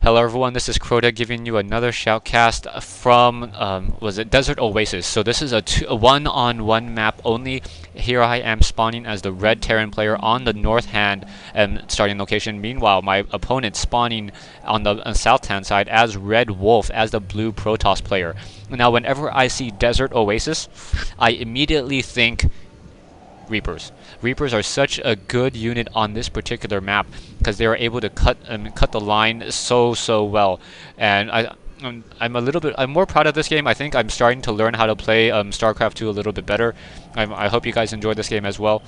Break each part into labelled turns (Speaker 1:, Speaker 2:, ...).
Speaker 1: Hello everyone, this is Crota giving you another shoutcast from, was it Desert Oasis. So this is a one-on-one map only. Here I am spawning as the red Terran player on the north hand starting location. Meanwhile, my opponent spawning on the south hand side as Red Wolf, as the blue Protoss player. Now whenever I see Desert Oasis, I immediately think Reapers. Reapers are such a good unit on this particular map because they are able to cut the line so well. And I'm more proud of this game. I think I'm starting to learn how to play StarCraft 2 a little bit better. I hope you guys enjoy this game as well.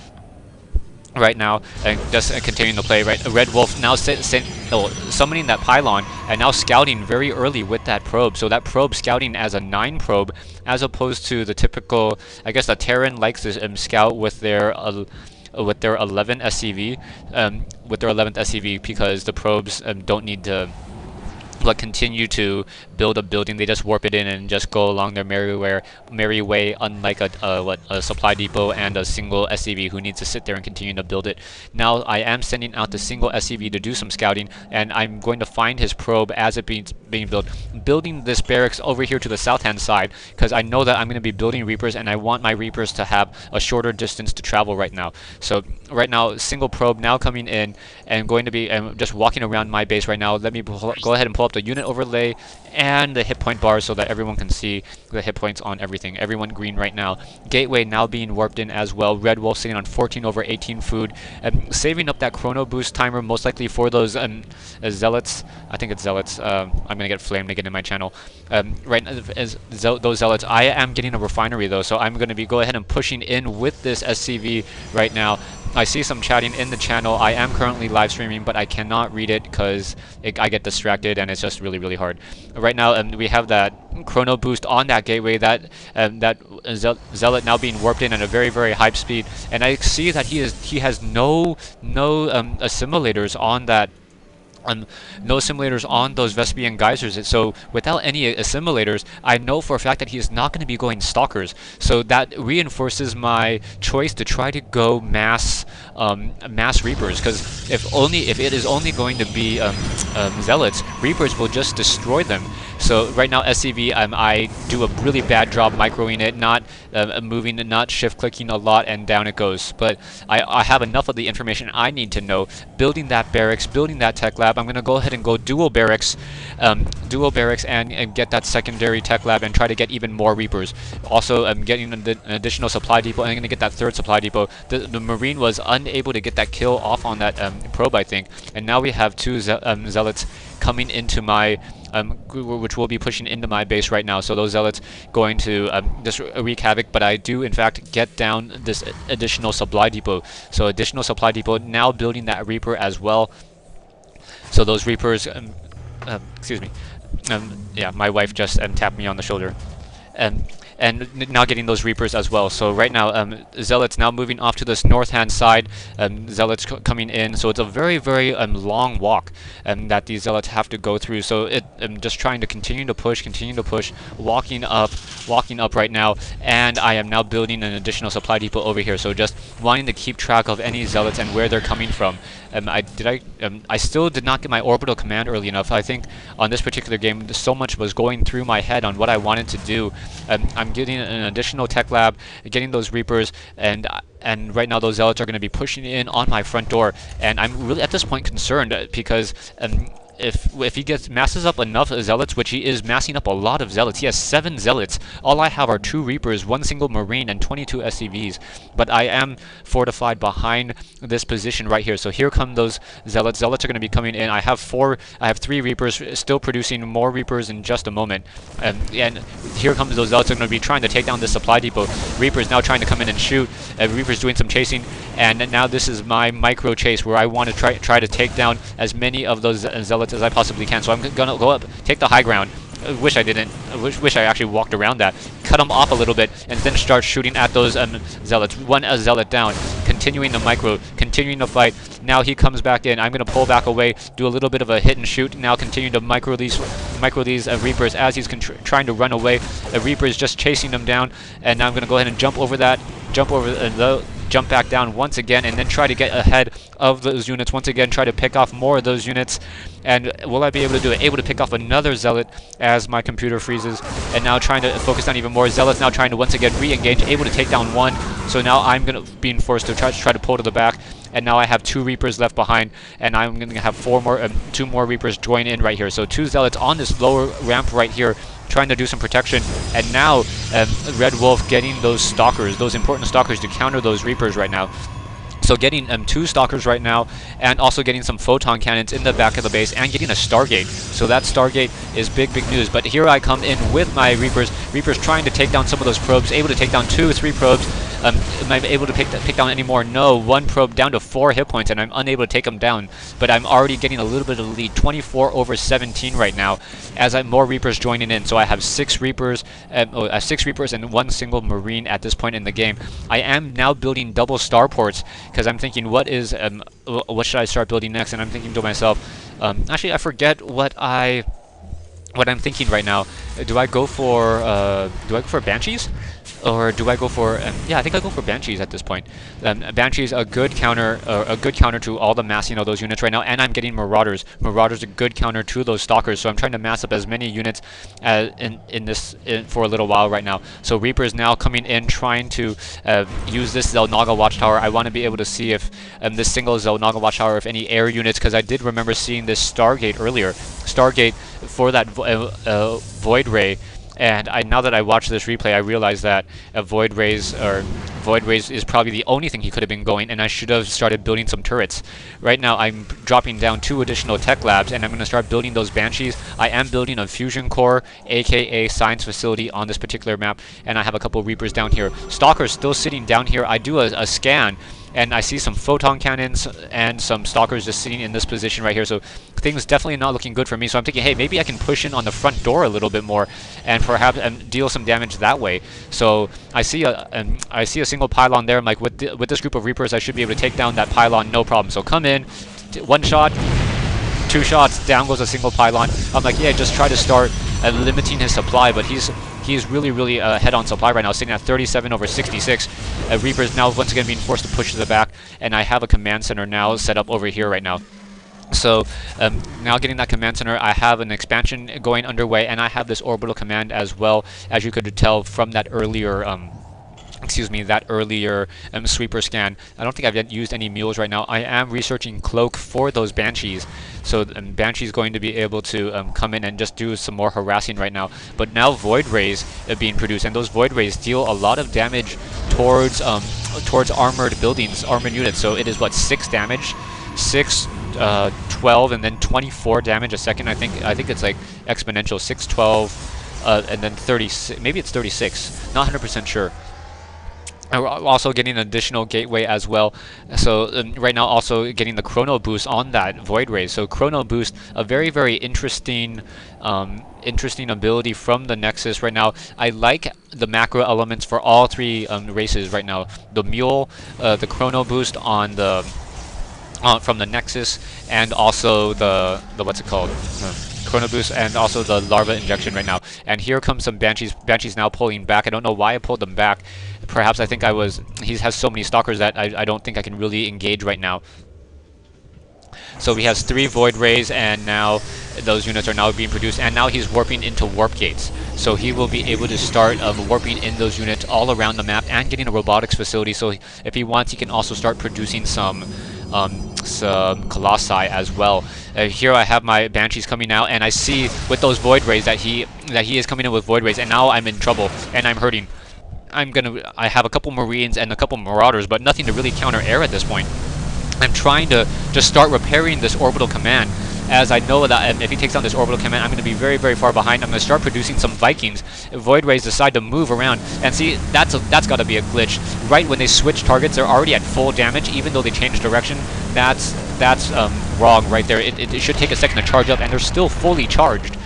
Speaker 1: Right now, and just continuing to play. Right, Red Wolf now summoning that pylon and now scouting very early with that probe. So that probe scouting as a 9 probe, as opposed to the typical. I guess the Terran likes to scout with their 11 SCV, with their 11th SCV, because the probes don't need to continue to build a building. They just warp it in and just go along their merry way, unlike a supply depot and a single SCV who needs to sit there and continue to build it. Now I am sending out the single SCV to do some scouting, and I'm going to find his probe as it being built, building this barracks over here to the south hand side, because I know that I'm going to be building Reapers and I want my Reapers to have a shorter distance to travel right now. So right now, single probe now coming in and going to be just walking around my base right now. Let me go ahead and pull up the unit overlay and the hit point bars so that everyone can see the hit points on everything. Everyone green right now. Gateway now being warped in as well. Red Wolf sitting on 14/18 food, saving up that chrono boost timer most likely for those zealots. I think it's zealots. I'm gonna get flamed again in my channel. Right as those zealots. I am getting a refinery though, so I'm gonna be go ahead and pushing in with this SCV right now. I see some chatting in the channel. I am currently live streaming, but I cannot read it because I get distracted and it's just really hard. Right now, we have that chrono boost on that gateway. That Zealot now being warped in at a very high speed, and I see that he has no assimilators on that. No simulators on those Vespian geysers, so without any assimilators, I know for a fact that he is not going to be going stalkers. So that reinforces my choice to try to go mass Reapers, because if it is only going to be Zealots, Reapers will just destroy them. So right now SCV, I do a really bad job microing it, not moving, not shift clicking a lot, and down it goes. But I have enough of the information I need to know. Building that barracks, building that tech lab. I'm gonna go ahead and go dual barracks and get that secondary tech lab and try to get even more Reapers. Also, I'm getting an additional supply depot, and I'm gonna get that third supply depot. The Marine was unable to get that kill off on that probe, I think, and now we have two Zealots coming into my which will be pushing into my base right now. So those Zealots going to just wreak havoc, but I do in fact get down this additional supply depot. So additional supply depot now building that Reaper as well. So those Reapers, excuse me, yeah, my wife just tapped me on the shoulder. And now getting those Reapers as well. So right now, Zealots now moving off to this north-hand side. Zealots coming in. So it's a very long walk that these Zealots have to go through. So I'm just trying to continue to push, walking up right now. And I am now building an additional supply depot over here. So just wanting to keep track of any Zealots and where they're coming from. I still did not get my orbital command early enough. I think on this particular game, so much was going through my head on what I wanted to do. I'm getting an additional tech lab, getting those Reapers, and right now those Zealots are going to be pushing in on my front door, and I'm really at this point concerned because if he masses up enough Zealots, which he is massing up a lot of Zealots. He has 7 Zealots. All I have are 2 Reapers, 1 single Marine, and 22 SCVs. But I am fortified behind this position right here. So here come those Zealots. Zealots are going to be coming in. I have 3 Reapers, still producing more Reapers in just a moment. And here comes those Zealots are going to be trying to take down this supply depot. Reapers now trying to come in and shoot. Reapers doing some chasing. And now this is my micro chase where I want to try to take down as many of those Zealots as I possibly can. So I'm gonna go up, take the high ground. I wish I didn't. I wish I actually walked around that. Cut them off a little bit, and then start shooting at those Zealots. One Zealot down. Continuing the micro, continuing the fight. Now he comes back in. I'm gonna pull back away, do a little bit of a hit and shoot. Now continue to micro these Reapers as he's trying to run away. A Reaper is just chasing them down, and now I'm gonna go ahead and jump over that. jump back down once again and then try to get ahead of those units once again, try to pick off more of those units. And will I be able to do it? Able to pick off another Zealot as my computer freezes, and now trying to focus on even more. Zealots now trying to once again re-engage, able to take down one. So now I'm being forced to try to pull to the back, and now I have 2 Reapers left behind, and I'm going to have 2 more Reapers join in right here. So 2 Zealots on this lower ramp right here, trying to do some protection, and now Red Wolf getting those Stalkers, those important Stalkers to counter those Reapers right now. So getting 2 Stalkers right now, and also getting some Photon Cannons in the back of the base, and getting a Stargate. So that Stargate is big news. But here I come in with my Reapers. Reapers trying to take down some of those probes, able to take down 2 or 3 probes. Am I able to pick down any more? No. 1 probe down to 4 hit points, and I'm unable to take them down. But I'm already getting a little bit of a lead, 24/17 right now, as more Reapers joining in. So I have 6 Reapers, 6 Reapers and 1 single Marine at this point in the game. I am now building double starports, because I'm thinking, what should I start building next? And I'm thinking to myself, actually I forget what I'm thinking right now. Do I go for Banshees? Or do I go for? Yeah, I think I go for Banshees at this point. Banshees a good counter to all the massing of those units right now, and I'm getting Marauders. Marauders a good counter to those Stalkers. So I'm trying to mass up as many units for a little while right now. So Reapers now coming in, trying to use this Xel'Naga Watchtower. I want to be able to see if this single Xel'Naga Watchtower, if any air units, because I did remember seeing this Stargate earlier. Stargate for that Void Ray. And now that I watch this replay, I realize that a Void Rays is probably the only thing he could have been going, and I should have started building some turrets. Right now, I'm dropping down 2 additional tech labs, and I'm going to start building those Banshees. I am building a fusion core, aka science facility, on this particular map, and I have a couple Reapers down here. Stalkers still sitting down here. I do a scan, and I see some Photon Cannons and some Stalkers just sitting in this position right here. So things definitely not looking good for me. So I'm thinking, hey, maybe I can push in on the front door a little bit more, and perhaps deal some damage that way. So I see a single pylon there. I'm like, with this group of Reapers, I should be able to take down that pylon, no problem. So come in, 1 shot, 2 shots, down goes a single pylon. I'm like, yeah, just try to start limiting his supply, but he's really ahead on supply right now, sitting at 37/66. Reapers now once again being forced to push to the back, and I have a command center now set up over here right now. So now getting that command center, I have an expansion going underway, and I have this orbital command as well, as you could tell from that earlier sweeper scan. I don't think I've yet used any mules right now. I am researching cloak for those Banshees, so Banshee's going to be able to come in and just do some more harassing right now. But now Void Rays are being produced, and those Void Rays deal a lot of damage towards armored buildings, armored units. So it is what, 6 damage, 6, 12, and then 24 damage a second. I think it's like exponential, 6, 12, and then 30. Maybe it's 36. Not 100% sure. We're also getting an additional gateway as well. So right now also getting the Chrono Boost on that Void Ray. So Chrono Boost, a very interesting ability from the Nexus right now. I like the macro elements for all 3 races right now. The Mule, the Chrono Boost on the from the Nexus, and also the what's it called? Chrono Boost, and also the Larva Injection right now. And here comes some Banshees. Banshees now pulling back. I don't know why I pulled them back. Perhaps I think he has so many Stalkers that I don't think I can really engage right now. So he has 3 Void Rays, and now those units are now being produced, and now he's warping into warp gates. So he will be able to start warping in those units all around the map, and getting a robotics facility. So if he wants, he can also start producing some Colossi as well. Here I have my Banshees coming out, and I see with those Void Rays that he is coming in with Void Rays, and now I'm in trouble, and I'm hurting. I have a couple Marines and a couple Marauders, but nothing to really counter air at this point. I'm trying to just start repairing this orbital command, as I know that if he takes down this orbital command, I'm going to be very far behind. I'm going to start producing some Vikings. Void Rays decide to move around, and see, that's got to be a glitch. Right when they switch targets, they're already at full damage, even though they change direction. That's wrong right there. It should take a second to charge up, and they're still fully charged.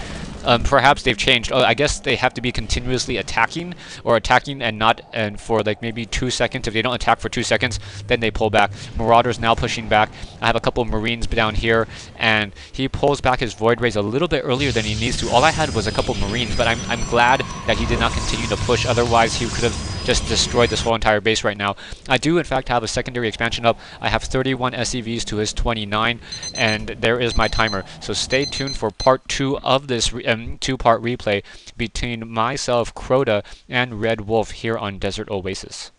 Speaker 1: Perhaps they've changed. Oh, I guess they have to be continuously attacking, and for like maybe 2 seconds. If they don't attack for 2 seconds, then they pull back. Marauder's now pushing back. I have a couple of Marines down here, and he pulls back his Void Rays a little bit earlier than he needs to. All I had was a couple of Marines, but I'm glad that he did not continue to push. Otherwise, he could have just destroyed this whole entire base right now. I do in fact have a secondary expansion up. I have 31 SCVs to his 29, and there is my timer. So stay tuned for part 2 of this two-part replay between myself, Crota, and Red Wolf here on Desert Oasis.